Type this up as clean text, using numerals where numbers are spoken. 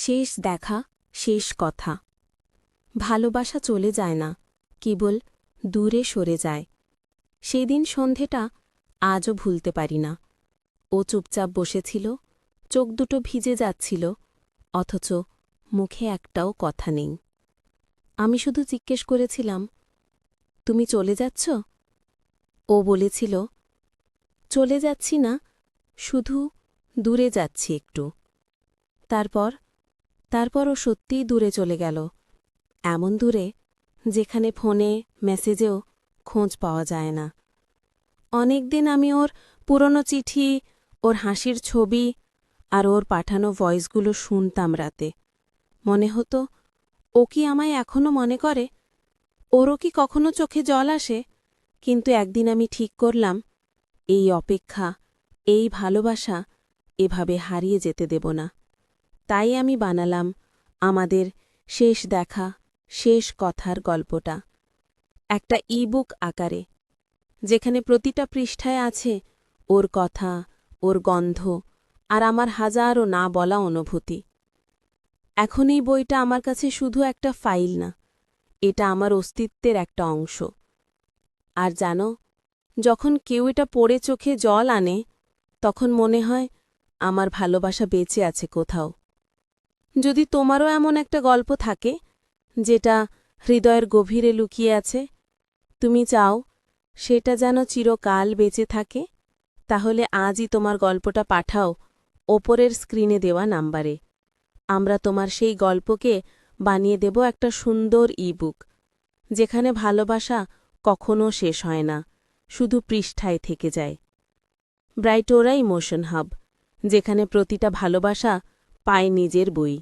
শেষ দেখা, শেষ কথা। ভালোবাসা চলে যায় না, কেবল দূরে সরে যায়। সেদিন সন্ধেটা আজও ভুলতে পারি না। ও চুপচাপ বসেছিল, চোখ দুটো ভিজে যাচ্ছিল, অথচ মুখে একটাও কথা নেই। আমি শুধু জিজ্ঞেস করেছিলাম, তুমি চলে যাচ্ছ? ও বলেছিল, চলে যাচ্ছি না, শুধু দূরে যাচ্ছি একটু। তারপর ও সত্যিই দূরে চলে গেল, এমন দূরে যেখানে ফোনে মেসেজেও খোঁজ পাওয়া যায় না। অনেকদিন আমি ওর পুরনো চিঠি, ওর হাসির ছবি আর ওর পাঠানো ভয়েসগুলো শুনতাম রাতে। মনে হতো, ও কি আমায় এখনও মনে করে? ওরও কি কখনো চোখে জল আসে? কিন্তু একদিন আমি ঠিক করলাম, এই অপেক্ষা, এই ভালোবাসা এভাবে হারিয়ে যেতে দেব না। তাই আমি বানালাম আমাদের শেষ দেখা, শেষ কথার গল্পটা একটা ইবুক আকারে, যেখানে প্রতিটা পৃষ্ঠায় আছে ওর কথা, ওর গন্ধ আর আমার হাজারো না বলা অনুভূতি। এখন এই বইটা আমার কাছে শুধু একটা ফাইল না, এটা আমার অস্তিত্বের একটা অংশ। আর জানো, যখন কেউ এটা পড়ে চোখে জল আনে, তখন মনে হয় আমার ভালোবাসা বেঁচে আছে কোথাও। যদি তোমারও এমন একটা গল্প থাকে যেটা হৃদয়ের গভীরে লুকিয়ে আছে, তুমি চাও সেটা যেন চিরকাল বেঁচে থাকে, তাহলে আজই তোমার গল্পটা পাঠাও ওপরের স্ক্রিনে দেওয়া নাম্বারে। আমরা তোমার সেই গল্পকে বানিয়ে দেব একটা সুন্দর ইবুক, যেখানে ভালোবাসা কখনো শেষ হয় না, শুধু পৃষ্ঠায় থেকে যায়। ব্রাইটোরা ইমোশন হাব, যেখানে প্রতিটা ভালোবাসা পায় নিজের বই।